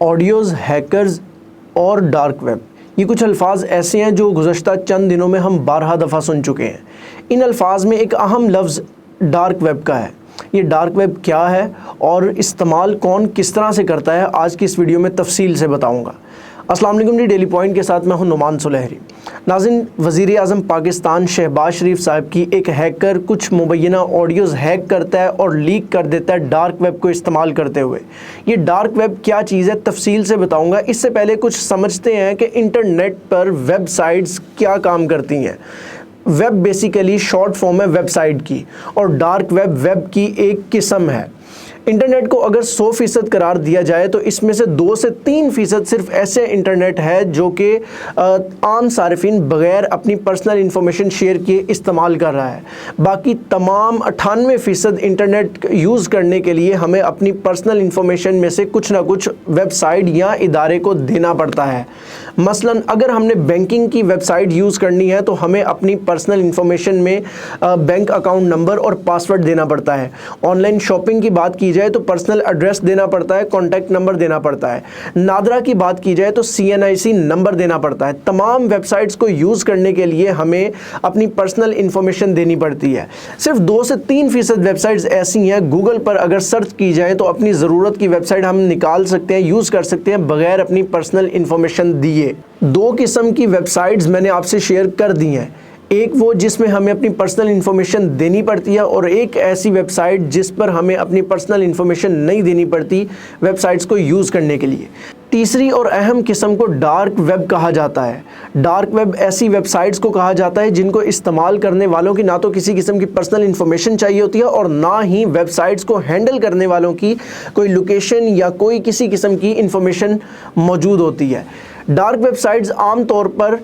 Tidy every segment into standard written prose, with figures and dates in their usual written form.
Audios, hackers اور dark web, یہ کچھ الفاظ ایسے ہیں جو گزشتہ چند دنوں میں ہم بارہا دفعہ سن چکے ہیں۔ ان الفاظ میں ایک اہم لفظ ڈارک ویب کا ہے۔ یہ ڈارک ویب کیا ہے اور استعمال کون کس طرح سے کرتا ہے، آج کی اس ویڈیو میں تفصیل سے بتاؤں گا۔ السلام علیکم جی، ڈیلی پوائنٹ کے ساتھ میں ہوں نعمان سلیحری۔ ناظرین، وزیر اعظم پاکستان شہباز شریف صاحب کی ایک ہیکر کچھ مبینہ آڈیوز ہیک کرتا ہے اور لیک کر دیتا ہے ڈارک ویب کو استعمال کرتے ہوئے۔ یہ ڈارک ویب کیا چیز ہے تفصیل سے بتاؤں گا۔ اس سے پہلے کچھ سمجھتے ہیں کہ انٹرنیٹ پر ویب سائٹس کیا کام کرتی ہیں۔ ویب بیسیکلی شارٹ فارم ہے ویب سائٹ کی، اور ڈارک ویب ویب کی ایک قسم ہے۔ انٹرنیٹ کو اگر 100% قرار دیا جائے تو اس میں سے 2 سے 3% صرف ایسے انٹرنیٹ ہے جو کہ عام صارفین بغیر اپنی پرسنل انفارمیشن شیئر کیے استعمال کر رہا ہے۔ باقی تمام 98% انٹرنیٹ یوز کرنے کے لیے ہمیں اپنی پرسنل انفارمیشن میں سے کچھ نہ کچھ ویب سائٹ یا ادارے کو دینا پڑتا ہے۔ مثلا اگر ہم نے بینکنگ کی ویب سائٹ یوز کرنی ہے تو ہمیں اپنی پرسنل انفارمیشن میں بینک اکاؤنٹ نمبر اور پاسورڈ دینا پڑتا ہے۔ آن لائن شاپنگ کی بات کی جائے تو پرسنل ایڈریس دینا پڑتا ہے، کانٹیکٹ نمبر دینا پڑتا ہے۔ نادرا کی بات کی جائے تو CNIC نمبر دینا پڑتا ہے۔ تمام ویب سائٹس کو یوز کرنے کے لیے ہمیں اپنی پرسنل انفارمیشن دینی پڑتی ہے۔ صرف 2 سے 3% ویب سائٹس ایسی ہیں، گوگل پر اگر سرچ کی جائے تو اپنی ضرورت کی ویب سائٹ ہم نکال سکتے ہیں، یوز کر سکتے ہیں بغیر اپنی پرسنل انفارمیشن دیے۔ 2 قسم کی ویب سائٹس میں نے آپ سے شیئر کر دی ہیں، ایک وہ جس میں ہمیں اپنی پرسنل انفارمیشن دینی پڑتی ہے، اور ایک ایسی ویب سائٹ جس پر ہمیں اپنی پرسنل انفارمیشن نہیں دینی پڑتی ویب سائٹس کو یوز کرنے کے لیے۔ تیسری اور اہم قسم کو ڈارک ویب کہا جاتا ہے۔ ڈارک ویب ایسی ویب سائٹس کو کہا جاتا ہے جن کو استعمال کرنے والوں کی نہ تو کسی قسم کی پرسنل انفارمیشن چاہیے ہوتی ہے، اور نہ ہی ویب سائٹس کو ہینڈل کرنے والوں کی کوئی لوکیشن یا کوئی کسی قسم کی انفارمیشن موجود ہوتی ہے۔ ڈارک ویب سائٹس عام طور پر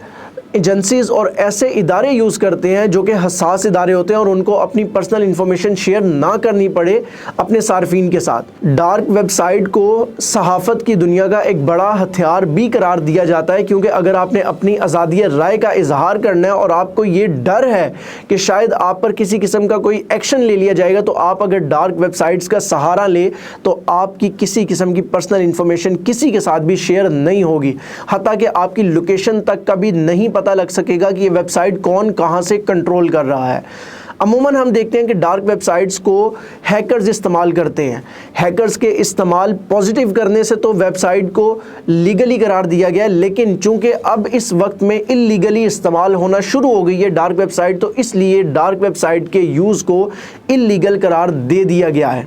ایجنسیز اور ایسے ادارے یوز کرتے ہیں جو کہ حساس ادارے ہوتے ہیں اور ان کو اپنی پرسنل انفارمیشن شیئر نہ کرنی پڑے اپنے صارفین کے ساتھ۔ ڈارک ویب سائٹ کو صحافت کی دنیا کا ایک بڑا ہتھیار بھی قرار دیا جاتا ہے، کیونکہ اگر آپ نے اپنی آزادی رائے کا اظہار کرنا ہے اور آپ کو یہ ڈر ہے کہ شاید آپ پر کسی قسم کا کوئی ایکشن لے لیا جائے گا، تو آپ اگر ڈارک ویب سائٹس کا سہارا لے تو آپ کی کسی قسم کی پرسنل انفارمیشن کسی کے ساتھ بھی شیئر نہیں ہوگی، حتیٰ کہ آپ کی لوکیشن تک کا بھی نہیں پتہ لگ سکے گا کہ یہ ویب سائٹ کون کہاں سے کنٹرول کر رہا ہے۔ عموماً ہم دیکھتے ہیں کہ ڈارک ویب سائٹس کو ہیکرز استعمال کرتے ہیں۔ ہیکرز کے استعمال پازیٹیو کرنے سے تو ویب سائٹ کو لیگلی قرار دیا گیا ہے، لیکن چونکہ اب اس وقت میں اللیگلی استعمال ہونا شروع ہو گئی ہے ڈارک ویب سائٹ، تو اس لیے ڈارک ویب سائٹ کے یوز کو اللیگل قرار دے دیا گیا ہے۔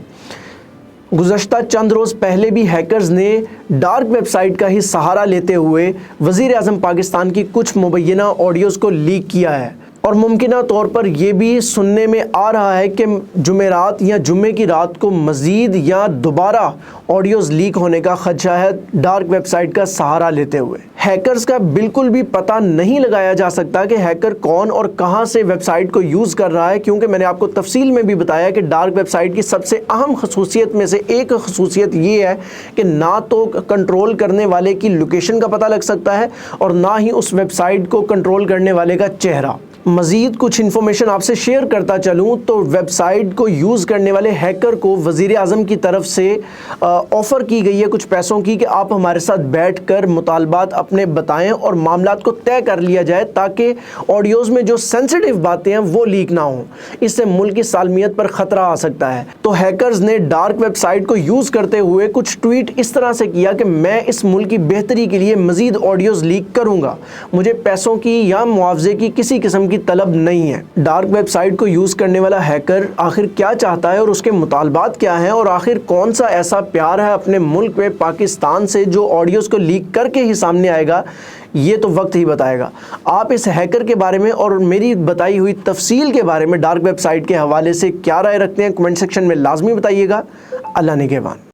گزشتہ چند روز پہلے بھی ہیکرز نے ڈارک ویب سائٹ کا ہی سہارا لیتے ہوئے وزیر اعظم پاکستان کی کچھ مبینہ آڈیوز کو لیک کیا ہے، اور ممکنہ طور پر یہ بھی سننے میں آ رہا ہے کہ جمعرات یا جمعے کی رات کو مزید یا دوبارہ آڈیوز لیک ہونے کا خدشہ ہے ڈارک ویب سائٹ کا سہارا لیتے ہوئے۔ ہیکرز کا بالکل بھی پتہ نہیں لگایا جا سکتا کہ ہیکر کون اور کہاں سے ویب سائٹ کو یوز کر رہا ہے، کیونکہ میں نے آپ کو تفصیل میں بھی بتایا کہ ڈارک ویب سائٹ کی سب سے اہم خصوصیت میں سے ایک خصوصیت یہ ہے کہ نہ تو کنٹرول کرنے والے کی لوکیشن کا پتہ لگ سکتا ہے اور نہ ہی اس ویب سائٹ کو کنٹرول کرنے والے کا چہرہ۔ مزید کچھ انفارمیشن آپ سے شیئر کرتا چلوں تو ویب سائٹ کو یوز کرنے والے ہیکر کو وزیر اعظم کی طرف سے آفر کی گئی ہے کچھ پیسوں کی، کہ آپ ہمارے ساتھ بیٹھ کر مطالبات اپنے بتائیں اور معاملات کو طے کر لیا جائے تاکہ آڈیوز میں جو سینسٹیو باتیں ہیں وہ لیک نہ ہوں، اس سے ملک کی سالمیت پر خطرہ آ سکتا ہے۔ تو ہیکرز نے ڈارک ویب سائٹ کو یوز کرتے ہوئے کچھ ٹویٹ اس طرح سے کیا کہ میں اس ملک کی بہتری کے لیے مزید آڈیوز لیک کروں گا، مجھے پیسوں کی یا معاوضے کی کسی قسم کی طلب نہیں ہے۔ ڈارک ویب سائٹ کو یوز کرنے والا ہیکر آخر کیا چاہتا ہے اور اس کے مطالبات کیا ہیں، اور آخر کون سا ایسا پیار ہے اپنے ملک میں پاکستان سے جو آڈیوز کو لیک کر کے ہی سامنے آئے گا، یہ تو وقت ہی بتائے گا۔ آپ اس ہیکر کے بارے میں اور میری بتائی ہوئی تفصیل کے بارے میں ڈارک ویب سائٹ کے حوالے سے کیا رائے رکھتے ہیں، کمنٹ سیکشن میں لازمی بتائیے گا۔ اللہ نگہبان۔